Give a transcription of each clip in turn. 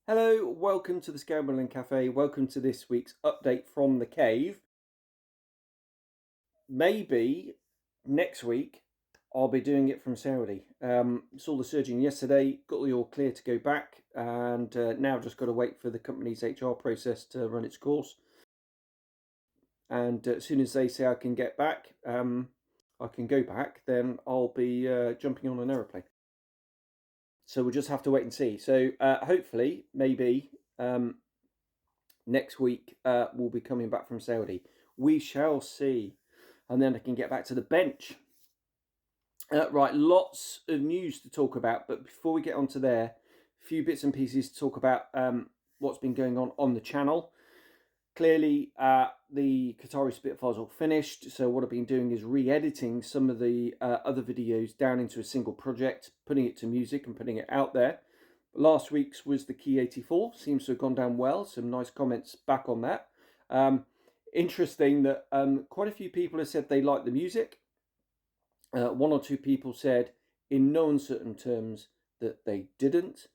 Hello, welcome to the Scale Modelling Cafe. Welcome to this week's update from the cave. Maybe next week I'll be doing it from Saudi. Saw the surgeon yesterday, got the all clear to go back, and now just got to wait for the company's HR process to run its course. And as soon as they say I can get back, I can go back, then I'll be jumping on an aeroplane. So we'll just have to wait and see. So hopefully, maybe next week we'll be coming back from Saudi. We shall see. And then I can get back to the bench. Right, lots of news to talk about. But before we get onto there, a few bits and pieces to talk about what's been going on the channel. Clearly, the Qatari Spitfires all finished. So what I've been doing is re-editing some of the other videos down into a single project, putting it to music and putting it out there. Last week's was the Key 84. Seems to have gone down well. Some nice comments back on that. Interesting that quite a few people have said they like the music. One or two people said in no uncertain terms that they didn't.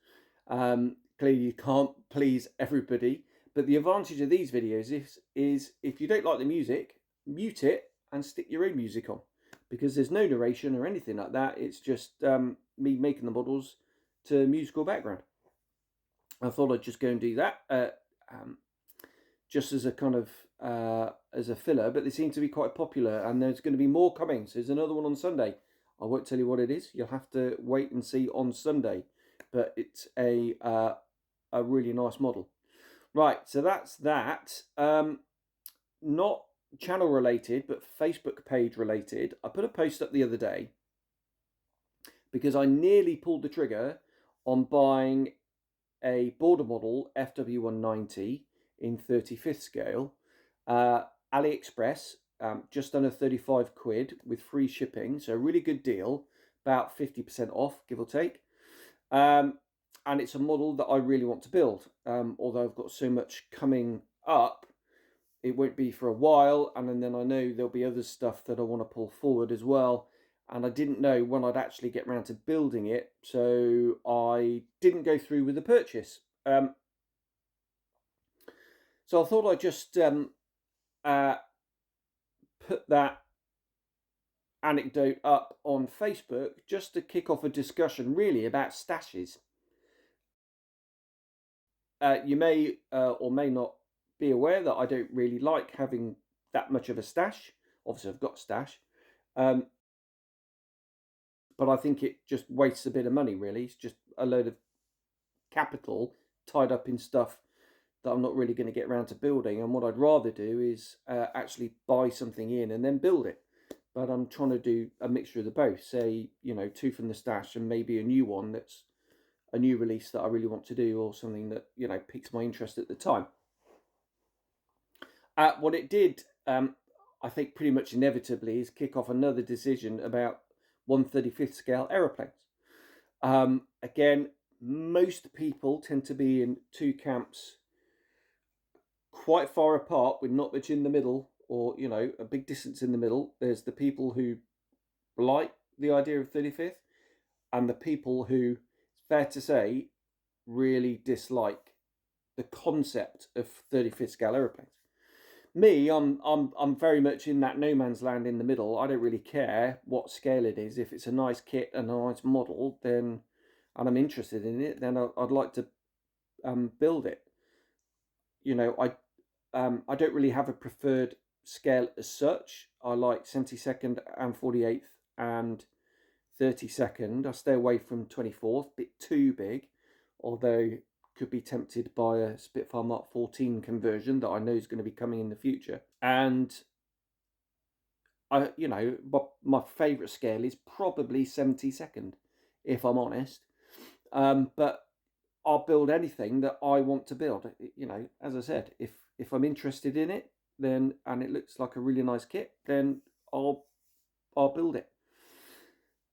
Clearly you can't please everybody. But the advantage of these videos is if you don't like the music, mute it and stick your own music on. Because there's no narration or anything like that. It's just me making the models to musical background. I thought I'd just go and do that just as a kind of as a filler, but they seem to be quite popular, and there's going to be more coming. So there's another one on Sunday. I won't tell you what it is. You'll have to wait and see on Sunday, but it's a really nice model. Right, so that's that. Not channel related, but Facebook page related. I put a post up the other day because I nearly pulled the trigger on buying a border model FW190 in 35th scale. AliExpress, just under 35 quid with free shipping. So a really good deal, about 50% off, give or take. And it's a model that I really want to build. Although I've got so much coming up, it won't be for a while. And then I know there'll be other stuff that I want to pull forward as well. And I didn't know when I'd actually get around to building it. So I didn't go through with the purchase. So I thought I'd just put that anecdote up on Facebook just to kick off a discussion really about stashes. You may or may not be aware that I don't really like having that much of a stash. Obviously, I've got a stash. But I think it just wastes a bit of money, really. It's just a load of capital tied up in stuff that I'm not really going to get around to building. And what I'd rather do is actually buy something in and then build it. But I'm trying to do a mixture of the both. Say, two from the stash and maybe a new one that's a new release that I really want to do, or something that, piques my interest at the time. What it did, I think pretty much inevitably, is kick off another decision about 1/35th scale aeroplanes. Again, most people tend to be in two camps quite far apart with not much in the middle, or a big distance in the middle. There's the people who like the idea of 35th, and the people who, it's fair to say, really dislike the concept of 35th scale aeroplanes. Me, I'm very much in that no man's land in the middle. I don't really care what scale it is. If it's a nice kit and a nice model, then, and I'm interested in it, then I'd like to build it. I don't really have a preferred scale as such. I like 72nd and 48th and 32nd. I stay away from 24th, bit too big, although could be tempted by a Spitfire Mark 14 conversion that I know is going to be coming in the future. And my favourite scale is probably 72nd, if I'm honest. But I'll build anything that I want to build. As I said, if I'm interested in it, then, and it looks like a really nice kit, then I'll build it.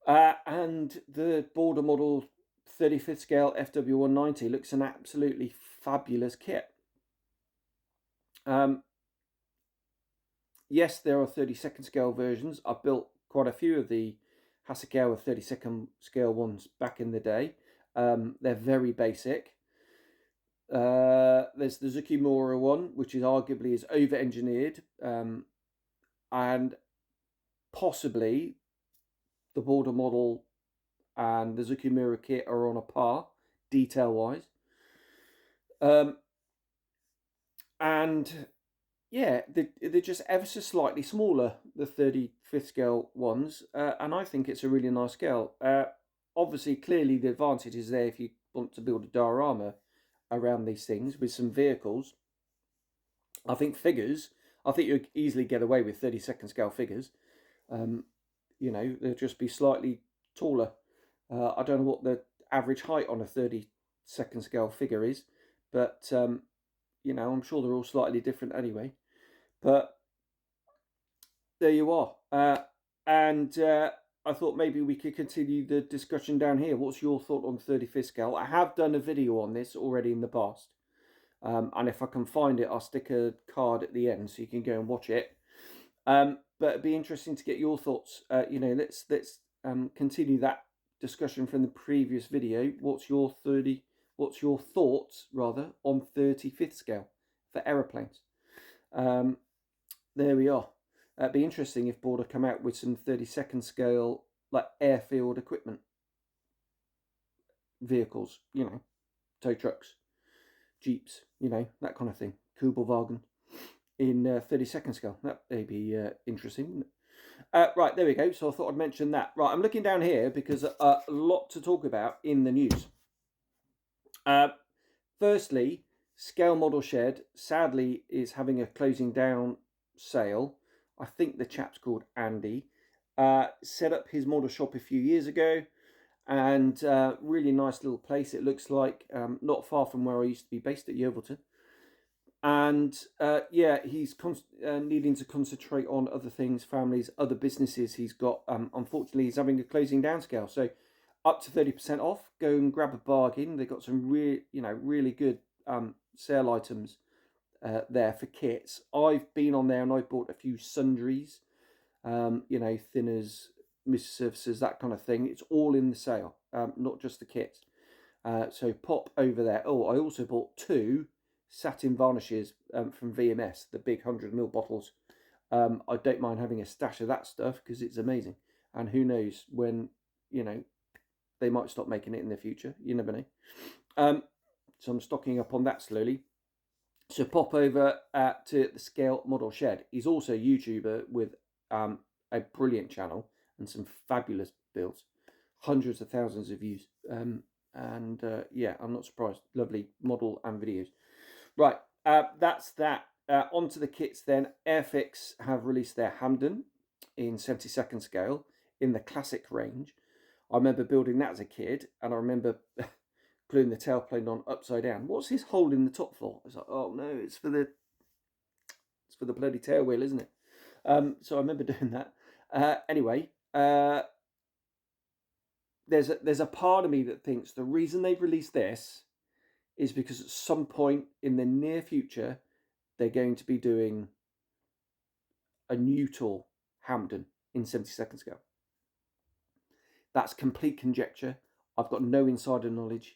And the border model 35th scale FW190 looks an absolutely fabulous kit. Yes, there are 32nd scale versions. I've built quite a few of the Hasegawa 32nd scale ones back in the day. They're very basic. There's the Zukimura one, which is arguably is over-engineered, and possibly the border model and the Zukimura kit are on a par, detail-wise. And yeah, they're just ever so slightly smaller, the 35th scale ones, and I think it's a really nice scale. Obviously, clearly the advantage is there if you want to build a diorama around these things with some vehicles. I think you easily get away with 32nd scale figures. They'll just be slightly taller. I don't know what the average height on a 32nd scale figure is, but I'm sure they're all slightly different anyway. But there you are. And I thought maybe we could continue the discussion down here. What's your thought on 35th scale? I have done a video on this already in the past. And if I can find it, I'll stick a card at the end so you can go and watch it. But it'd be interesting to get your thoughts. Let's continue that discussion from the previous video. What's your thoughts rather on 35th scale for aeroplanes? There we are. It'd be interesting if Border come out with some 32nd scale like airfield equipment vehicles, tow trucks, jeeps, that kind of thing. Kugelwagen in 32nd scale. That may be interesting, wouldn't it? Right, there we go. So I thought I'd mention that. Right, I'm looking down here because a lot to talk about in the news. Firstly, Scale Model Shed sadly is having a closing down sale. I think the chap's called Andy. Set up his model shop a few years ago, and really nice little place it looks like, not far from where I used to be based at Yeovilton. And he's needing to concentrate on other things, families, other businesses he's got. Unfortunately, he's having a closing down scale, so up to 30% off. Go and grab a bargain. They've got some really good sale items there for kits. I've been on there and I've bought a few sundries, thinners, mist surfaces, that kind of thing. It's all in the sale, not just the kits. So pop over there. Oh, I also bought 2 satin varnishes from VMS, the big 100ml bottles. I don't mind having a stash of that stuff because it's amazing. And who knows when, they might stop making it in the future. You never know. So I'm stocking up on that slowly. So pop over to the Scale Model Shed. He's also a YouTuber with a brilliant channel and some fabulous builds. Hundreds of thousands of views. I'm not surprised. Lovely model and videos. Right, that's that. Onto the kits then. Airfix have released their Hamden in 72nd scale in the classic range. I remember building that as a kid, and I remember gluing the tailplane on upside down. What's this hole in the top for? I was like, oh no, it's for the bloody tail wheel, isn't it? So I remember doing that. Anyway, there's a part of me that thinks the reason they've released this is because at some point in the near future, they're going to be doing a new tool, Hamden, in 72nd scale. That's complete conjecture. I've got no insider knowledge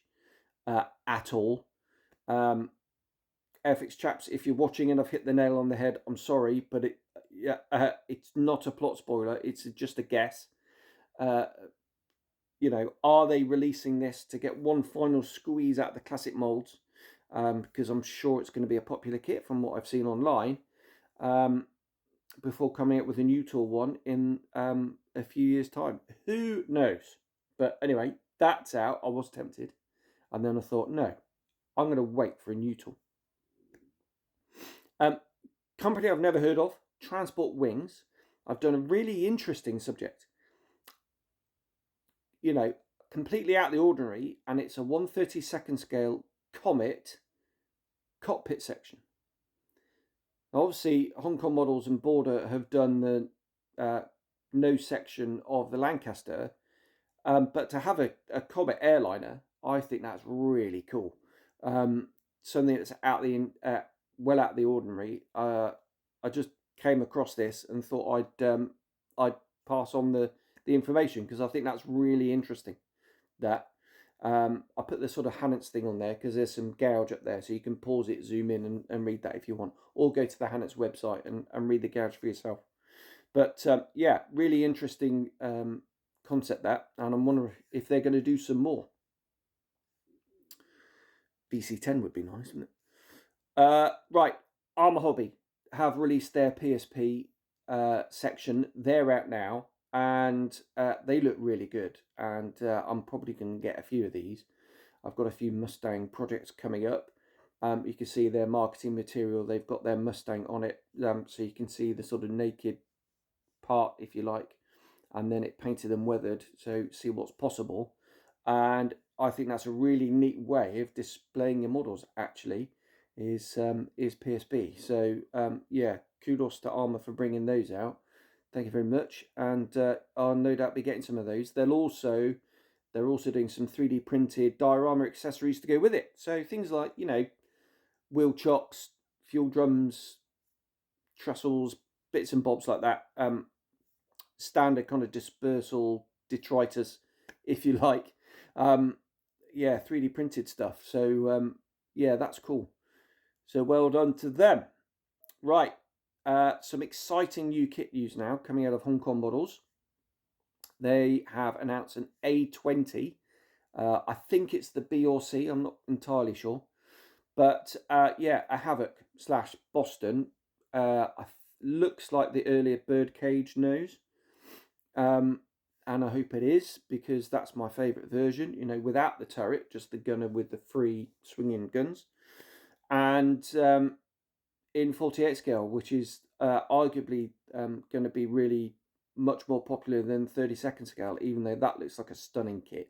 at all. Airfix chaps, if you're watching and I've hit the nail on the head, I'm sorry, but it's not a plot spoiler. It's just a guess. Are they releasing this to get one final squeeze out the classic molds? Because I'm sure it's going to be a popular kit from what I've seen online. Before coming up with a new tool one in a few years' time. Who knows? But anyway, that's out. I was tempted. And then I thought, no, I'm going to wait for a new tool. Company I've never heard of, Transport Wings. I've done a really interesting subject. Completely out of the ordinary, and it's a 1/32nd scale Comet cockpit section. Obviously, Hong Kong Models and Border have done the nose section of the Lancaster, but to have a Comet airliner, I think that's really cool. Something that's well out of the ordinary. I just came across this and thought I'd pass on the information because I think that's really interesting. That I put the sort of Hanets thing on there because there's some gouge up there, so you can pause it, zoom in, and read that if you want, or go to the Hanets website and read the gouge for yourself. But yeah, really interesting concept that, and I'm wondering if they're going to do some more. VC10 would be nice, wouldn't it? Right, Armour Hobby have released their PSP section. They're out now, and they look really good. And I'm probably going to get a few of these. I've got a few Mustang projects coming up. You can see their marketing material. They've got their Mustang on it, so you can see the sort of naked part, if you like, and then it painted and weathered, so see what's possible. And I think that's a really neat way of displaying your models, actually, is PSP. So yeah, kudos to Armour for bringing those out. Thank you very much, and I'll no doubt be getting some of those. They're also doing some 3D printed diorama accessories to go with it. So things like, you know, wheel chocks, fuel drums, trussels, bits and bobs like that. Standard kind of dispersal detritus, if you like. Yeah, 3D printed stuff. So yeah, that's cool. So well done to them. Right, some exciting new kit news now coming out of Hong Kong Models. They have announced an A20. I think it's the B or C, I'm not entirely sure. But yeah, a Havoc / Boston. Looks like the earlier Birdcage nose. And I hope it is, because that's my favourite version, you know, without the turret, just the gunner with the free swinging guns. And in 48 scale, which is arguably going to be really much more popular than 32nd scale, even though that looks like a stunning kit.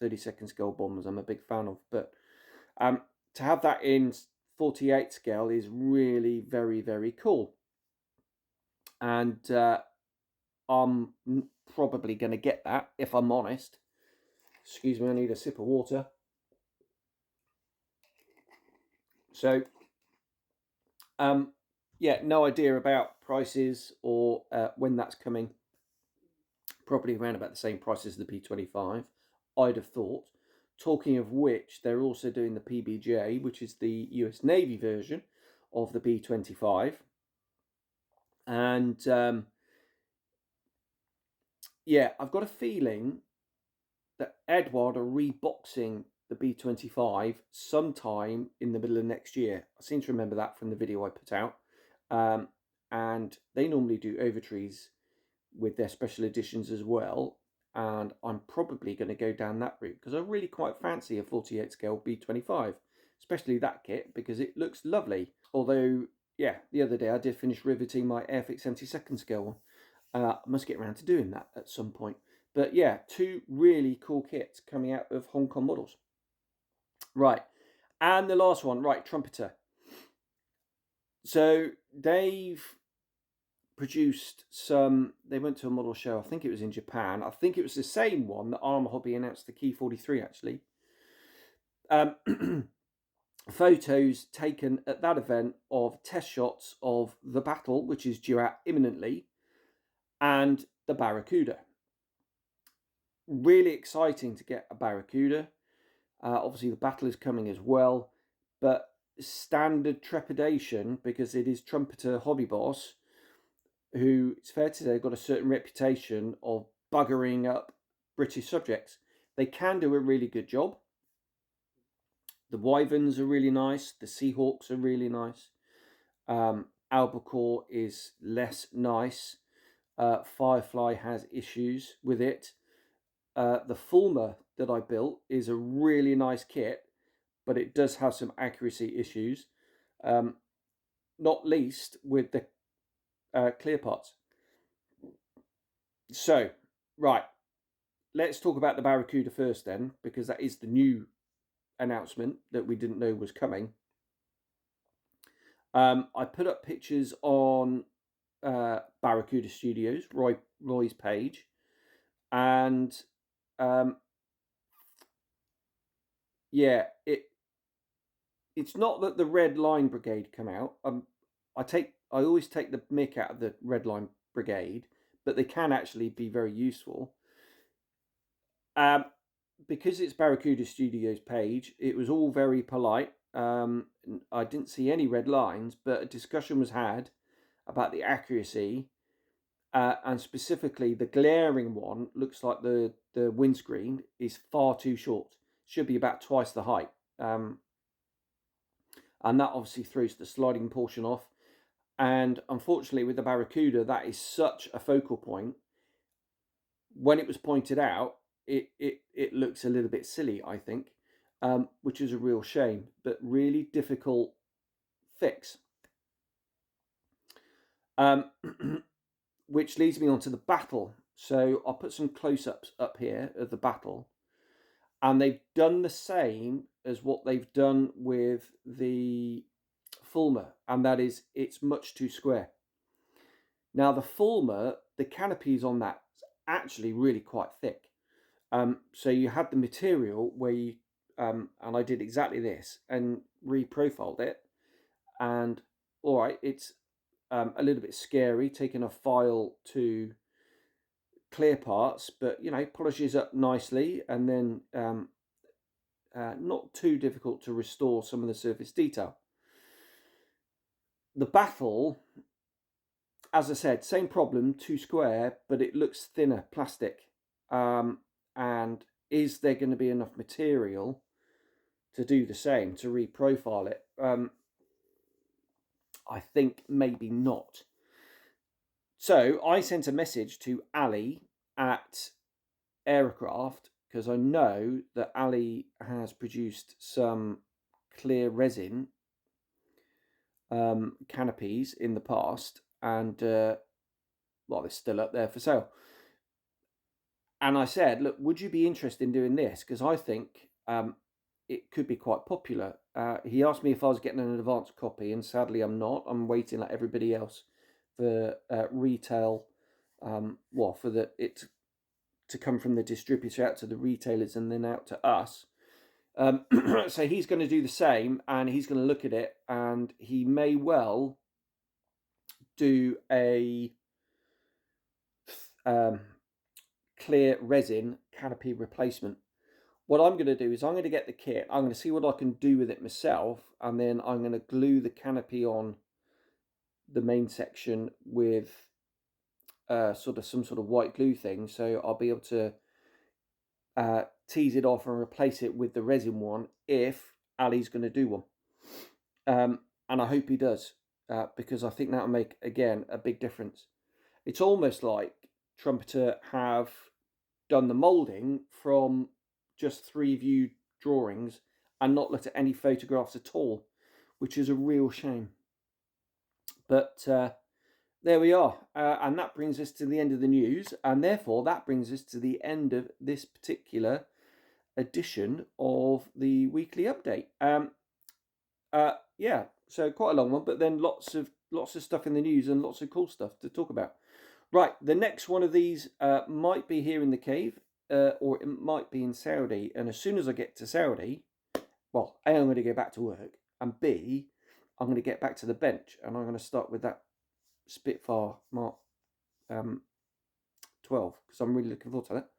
32nd scale bombers I'm a big fan of, but to have that in 48 scale is really very, very cool. And I'm probably going to get that, if I'm honest. Excuse me, I need a sip of water. So yeah, no idea about prices or when that's coming. Probably around about the same price as the P25, I'd have thought. Talking of which, they're also doing the PBJ, which is the US Navy version of the B25. And yeah, I've got a feeling that Edward are reboxing the B25 sometime in the middle of next year. I seem to remember that from the video I put out. And they normally do Overtrees with their special editions as well. And I'm probably going to go down that route because I really quite fancy a 48 scale B25, especially that kit, because it looks lovely. Although, yeah, the other day I did finish riveting my Airfix 72nd scale one. I must get around to doing that at some point. But yeah, two really cool kits coming out of Hong Kong Models. Right, and the last one, right, Trumpeter. So they've produced some, they went to a model show, I think it was in Japan. I think it was the same one that Armour Hobby announced, the Key 43 actually. Photos taken at that event of test shots of the battle, which is due out imminently, and the Barracuda. Really exciting to get a Barracuda. Obviously the battle is coming as well, but standard trepidation, because it is Trumpeter Hobby Boss, who, it's fair to say, got a certain reputation of buggering up British subjects. They can do a really good job. The Wyverns are really nice. The Seahawks are really nice. Albacore is less nice. Firefly has issues with it. The Fulmer that I built is a really nice kit, but it does have some accuracy issues, not least with the clear parts. So, right, let's talk about the Barracuda first then, because that is the new announcement that we didn't know was coming. I put up pictures on Barracuda Studios, Roy's page, and yeah, it's not that the Red Line Brigade come out. I always take the mick out of the Red Line Brigade, but they can actually be very useful. because it's Barracuda Studios page, it was all very polite. I didn't see any red lines, but a discussion was had about the accuracy, and specifically the glaring one looks like the windscreen is far too short. Should be about twice the height, and that obviously throws the sliding portion off. And unfortunately, with the Barracuda, that is such a focal point. When it was pointed out, it looks a little bit silly, I think, which is a real shame, but really difficult fix. Which leads me on to the battle. So I'll put some close-ups up here of the battle, and they've done the same as what they've done with the Fulmer, and that is it's much too square. Now the Fulmer, the canopies on that is actually really quite thick. So you had the material where you, and I did exactly this and reprofiled it, and all right, it's a little bit scary taking a file to clear parts, but polishes up nicely, and then not too difficult to restore some of the surface detail. The baffle, as I said, same problem, too square, but it looks thinner plastic. And is there going to be enough material to do the same, to reprofile it? I think maybe not. So I sent a message to Ali at Aircraft, because I know that Ali has produced some clear resin canopies in the past, and they're still up there for sale. And I said, look, would you be interested in doing this? Because I think it could be quite popular. He asked me if I was getting an advance copy, and sadly I'm not. I'm waiting like everybody else for retail, for it to come from the distributor out to the retailers and then out to us. So he's going to do the same, and he's going to look at it, and he may well do a clear resin canopy replacement. What I'm going to do is I'm going to get the kit, I'm going to see what I can do with it myself, and then I'm going to glue the canopy on the main section with some sort of white glue thing, so I'll be able to tease it off and replace it with the resin one if Ali's going to do one. And I hope he does, because I think that'll make, again, a big difference. It's almost like Trumpeter have done the moulding from just 3-view drawings and not looked at any photographs at all, which is a real shame. But there we are, and that brings us to the end of the news, and therefore that brings us to the end of this particular edition of the weekly update. Yeah, so quite a long one, but then lots of stuff in the news and lots of cool stuff to talk about. Right, the next one of these might be here in the cave, or it might be in Saudi. And as soon as I get to Saudi, well, A, I'm going to go back to work, and B, I'm going to get back to the bench, and I'm going to start with that Spitfire Mark 12, because I'm really looking forward to that.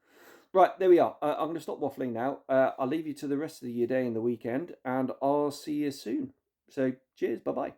Right, there we are. I'm going to stop waffling now. I'll leave you to the rest of your day and the weekend, and I'll see you soon. So, cheers, bye-bye.